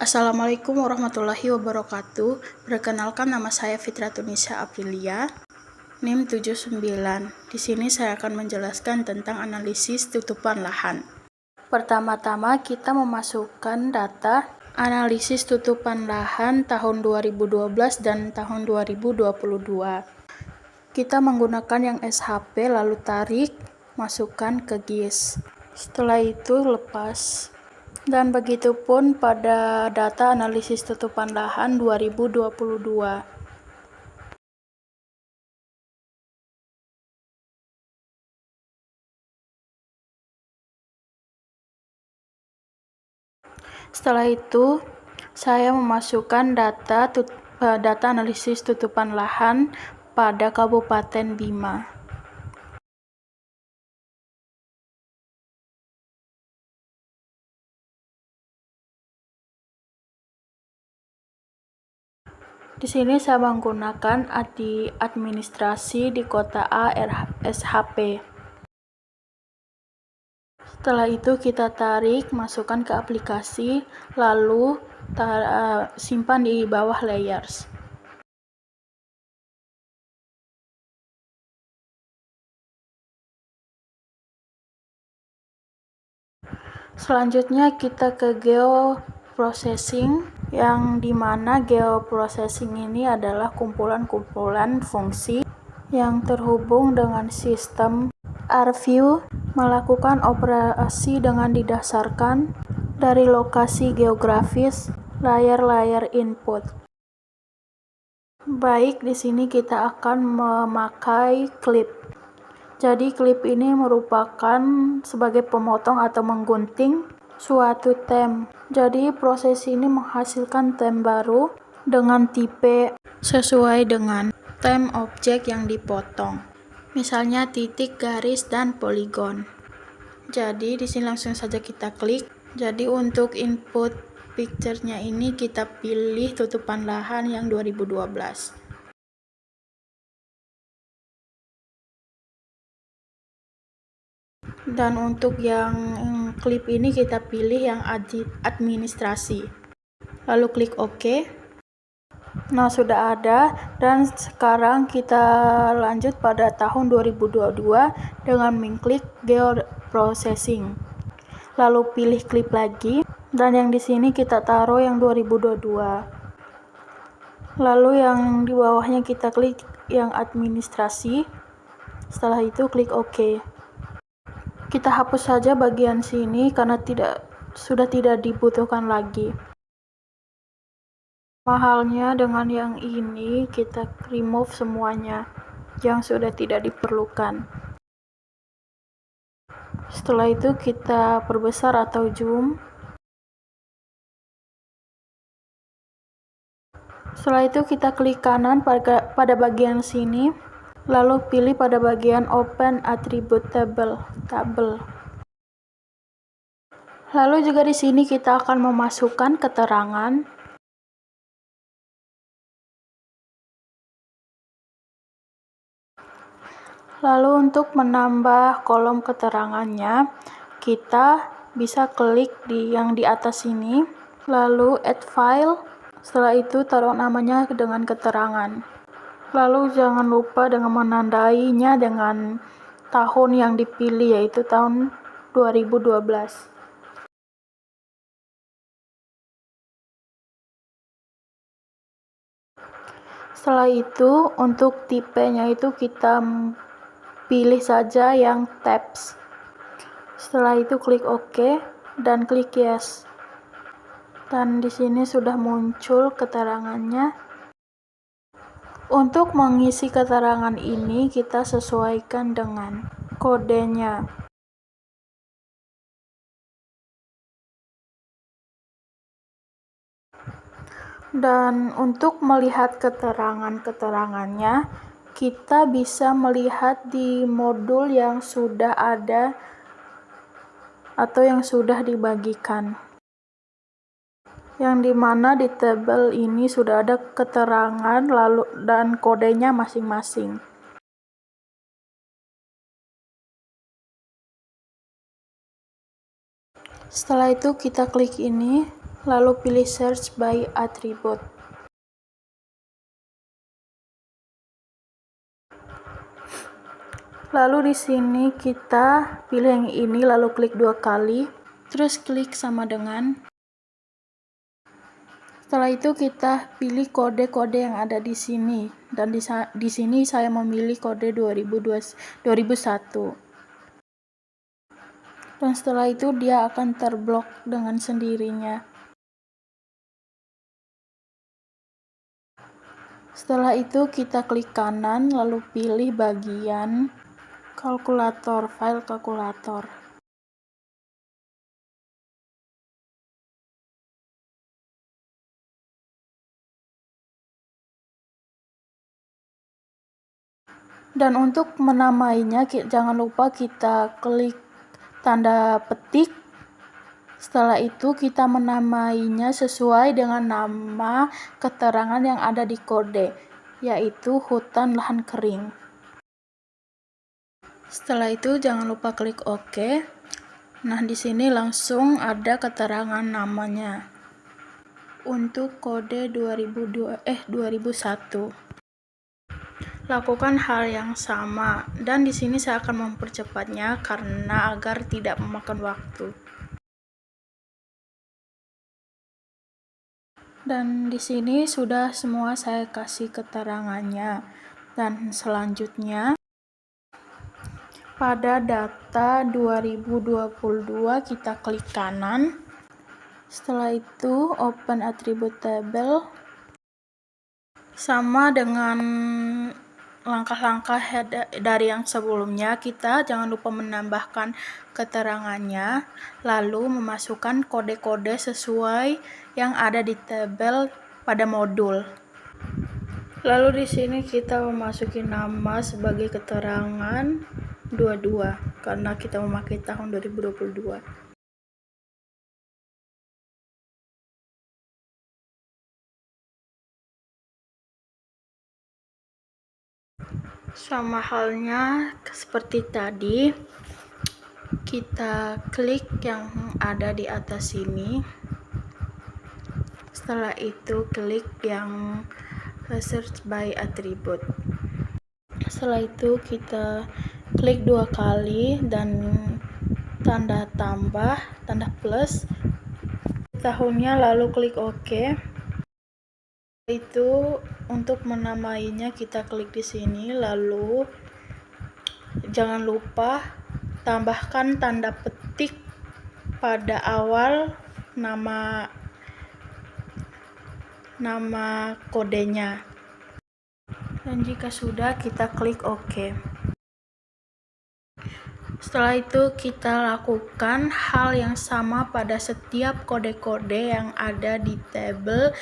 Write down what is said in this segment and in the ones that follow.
Assalamualaikum warahmatullahi wabarakatuh. Perkenalkan, nama saya Fitra Tunisia Aprilia, NIM 79. Di sini saya akan menjelaskan tentang analisis tutupan lahan. Pertama-tama kita memasukkan data analisis tutupan lahan tahun 2012 dan tahun 2022. Kita menggunakan yang SHP, lalu tarik, masukkan ke GIS. Setelah itu lepas. Dan begitu pun pada data analisis tutupan lahan 2022. Setelah itu, saya memasukkan data analisis tutupan lahan pada Kabupaten Bima. Di sini saya menggunakan administrasi di kota A SHP. Setelah itu kita tarik, masukkan ke aplikasi, lalu simpan di bawah layers. Selanjutnya kita ke geoprocessing, yang dimana geoprocessing ini adalah kumpulan-kumpulan fungsi yang terhubung dengan sistem ArcView, melakukan operasi dengan didasarkan dari lokasi geografis layar input. Baik, di sini kita akan memakai klip. Jadi klip ini merupakan sebagai pemotong atau menggunting suatu tem. Jadi proses ini menghasilkan tem baru dengan tipe sesuai dengan tem objek yang dipotong. Misalnya titik, garis, dan poligon. Jadi di sini langsung saja kita klik. Jadi untuk input picture-nya ini kita pilih tutupan lahan yang 2012. Dan untuk yang klip ini kita pilih yang administrasi. Lalu klik OK. Nah, sudah ada, dan sekarang kita lanjut pada tahun 2022 dengan mengklik geoprocessing. Lalu pilih klip lagi, dan yang di sini kita taruh yang 2022. Lalu yang di bawahnya kita klik yang administrasi. Setelah itu klik OK. Kita hapus saja bagian sini karena sudah tidak dibutuhkan lagi. Mahalnya dengan yang ini kita remove semuanya yang sudah tidak diperlukan. Setelah itu kita perbesar atau zoom. Setelah itu kita klik kanan pada bagian sini, lalu pilih pada bagian Open Attribute Table. Lalu juga di sini kita akan memasukkan keterangan. Lalu untuk menambah kolom keterangannya, kita bisa klik yang di atas sini, lalu add file. Setelah itu taruh namanya dengan keterangan. Lalu jangan lupa dengan menandainya dengan tahun yang dipilih, yaitu tahun 2012. Setelah itu untuk tipenya itu kita pilih saja yang tabs. Setelah itu klik OK dan klik yes. Dan di sini sudah muncul keterangannya. Untuk mengisi keterangan ini kita sesuaikan dengan kodenya. Dan untuk melihat keterangannya, kita bisa melihat di modul yang sudah ada atau yang sudah dibagikan. Yang dimana di tabel ini sudah ada keterangan lalu dan kodenya masing-masing. Setelah itu kita klik ini, lalu pilih search by attribute. Lalu di sini kita pilih yang ini, lalu klik 2 kali, terus klik sama dengan. Setelah itu kita pilih kode-kode yang ada di sini, dan di sini saya memilih kode 2001. Dan setelah itu dia akan terblok dengan sendirinya. Setelah itu kita klik kanan, lalu pilih bagian kalkulator, file kalkulator. Dan untuk menamainya, jangan lupa kita klik tanda petik. Setelah itu kita menamainya sesuai dengan nama keterangan yang ada di kode, yaitu hutan lahan kering. Setelah itu jangan lupa klik OK. Nah, di sini langsung ada keterangan namanya untuk kode 2001. Lakukan hal yang sama, dan di sini saya akan mempercepatnya karena agar tidak memakan waktu. Dan di sini sudah semua saya kasih keterangannya. Dan selanjutnya pada data 2022 kita klik kanan. Setelah itu open attribute table. Sama dengan langkah-langkah dari yang sebelumnya, kita jangan lupa menambahkan keterangannya, lalu memasukkan kode-kode sesuai yang ada di tabel pada modul. Lalu di sini kita memasuki nama sebagai keterangan 22 karena kita memakai tahun 2022. Sama halnya seperti tadi, kita klik yang ada di atas sini. Setelah itu klik yang search by attribute. Setelah itu kita klik 2 kali dan tanda tambah, tanda plus tahunnya, lalu klik OK. Itu untuk menamainya kita klik di sini, lalu jangan lupa tambahkan tanda petik pada awal nama kodenya. Dan jika sudah, kita klik OK. Setelah itu kita lakukan hal yang sama pada setiap kode-kode yang ada di tabel.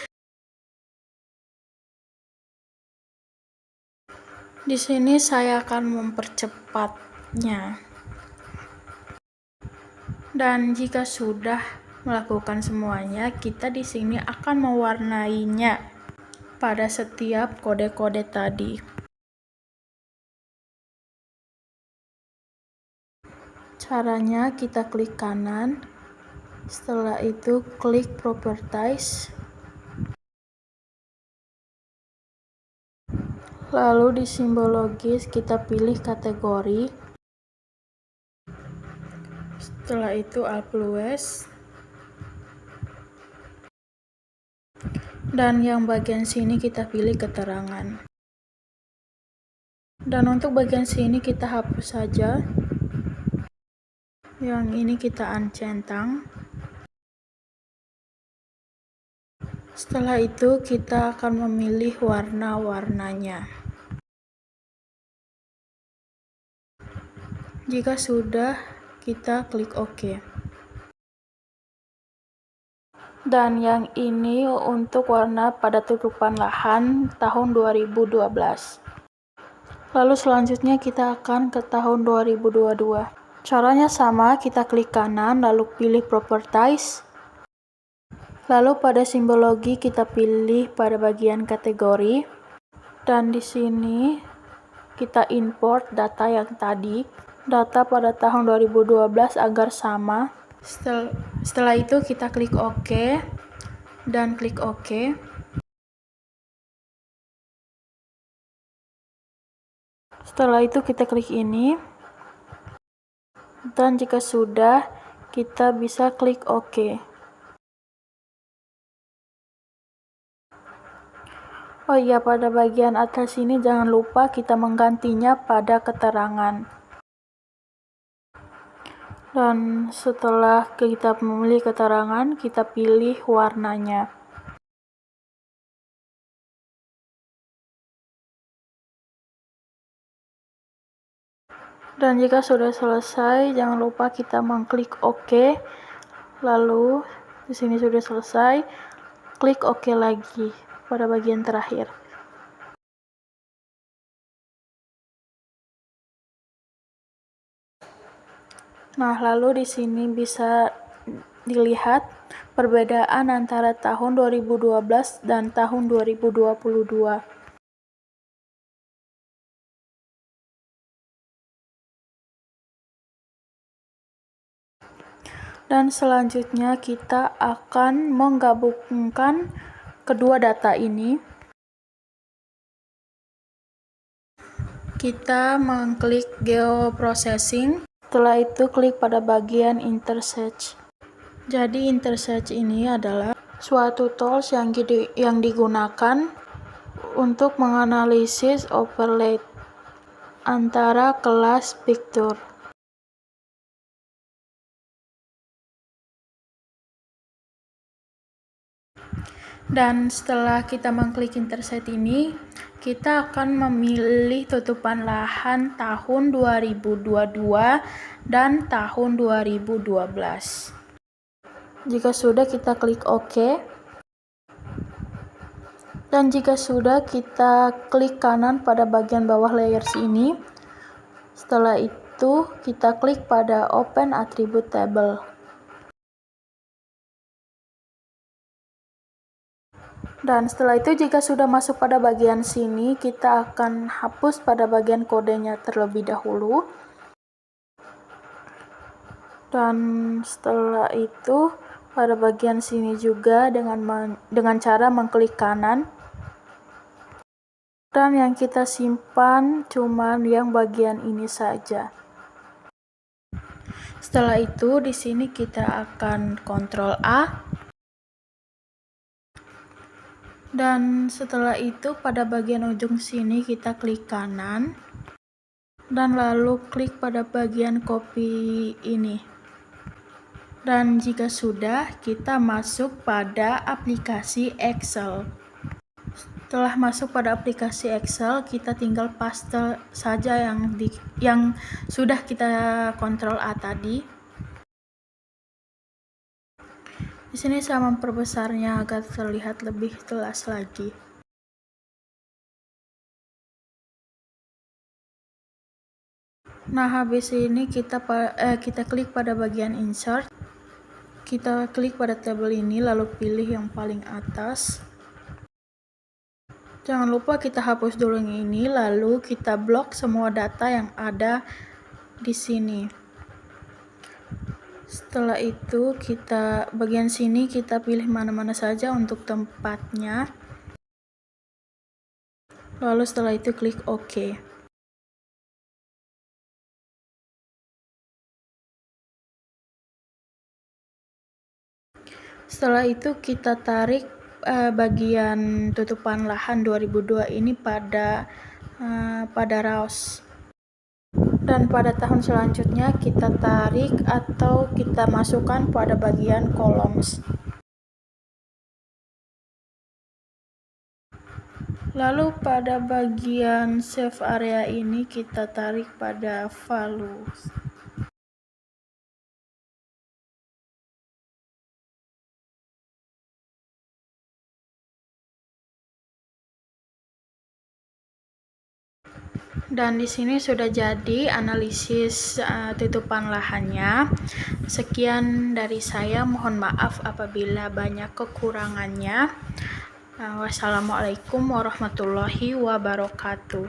Di sini saya akan mempercepatnya. Dan jika sudah melakukan semuanya, kita di sini akan mewarnainya pada setiap kode-kode tadi. Caranya kita klik kanan, setelah itu klik properties. Lalu di simbol logis kita pilih kategori. Setelah itu always. Dan yang bagian sini kita pilih keterangan. Dan untuk bagian sini kita hapus saja. Yang ini kita uncentang. Setelah itu kita akan memilih warna-warnanya. Jika sudah, kita klik OK. Dan yang ini untuk warna pada tutupan lahan tahun 2012. Lalu selanjutnya kita akan ke tahun 2022. Caranya sama, kita klik kanan lalu pilih properties. Lalu pada simbol logi kita pilih pada bagian kategori. Dan di sini kita import data yang tadi, data pada tahun 2012 agar sama. Setelah itu kita klik OK. dan klik OK. Setelah itu kita klik ini, dan jika sudah, kita bisa klik OK. Oh iya, pada bagian atas ini jangan lupa kita menggantinya pada keterangan. Dan setelah kita memilih keterangan, kita pilih warnanya. Dan jika sudah selesai, jangan lupa kita mengklik OK. Lalu di sini sudah selesai, klik OK lagi pada bagian terakhir. Nah, lalu di sini bisa dilihat perbedaan antara tahun 2012 dan tahun 2022. Dan selanjutnya kita akan menggabungkan kedua data ini. Kita mengklik geoprocessing. Setelah itu klik pada bagian intersearch. Jadi intersearch ini adalah suatu tools yang digunakan untuk menganalisis overlay antara kelas picture. Dan setelah kita mengklik intersearch ini, kita akan memilih tutupan lahan tahun 2022 dan tahun 2012. Jika sudah, kita klik OK. Dan jika sudah, kita klik kanan pada bagian bawah layers ini. Setelah itu, kita klik pada Open Attribute Table. Dan setelah itu, jika sudah masuk pada bagian sini, kita akan hapus pada bagian kodenya terlebih dahulu. Dan setelah itu, pada bagian sini juga dengan cara mengklik kanan. Dan yang kita simpan cuma yang bagian ini saja. Setelah itu, di sini kita akan Ctrl A. Dan setelah itu pada bagian ujung sini kita klik kanan dan lalu klik pada bagian copy ini. Dan jika sudah, kita masuk pada aplikasi Excel. Setelah masuk pada aplikasi Excel, kita tinggal paste saja yang sudah kita Ctrl A tadi. Di sini saya memperbesarnya agar terlihat lebih jelas lagi. Nah, habis ini kita klik pada bagian insert. Kita klik pada tabel ini lalu pilih yang paling atas. Jangan lupa kita hapus dulu yang ini, lalu kita blok semua data yang ada di sini. Setelah itu bagian sini kita pilih mana-mana saja untuk tempatnya. Lalu setelah itu klik OK. Setelah itu kita tarik bagian tutupan lahan 2002 ini pada RAWS. Dan pada tahun selanjutnya kita tarik atau kita masukkan pada bagian columns. Lalu pada bagian save area ini kita tarik pada values. Dan di sini sudah jadi analisis tutupan lahannya. Sekian dari saya, mohon maaf apabila banyak kekurangannya. Wassalamualaikum warahmatullahi wabarakatuh.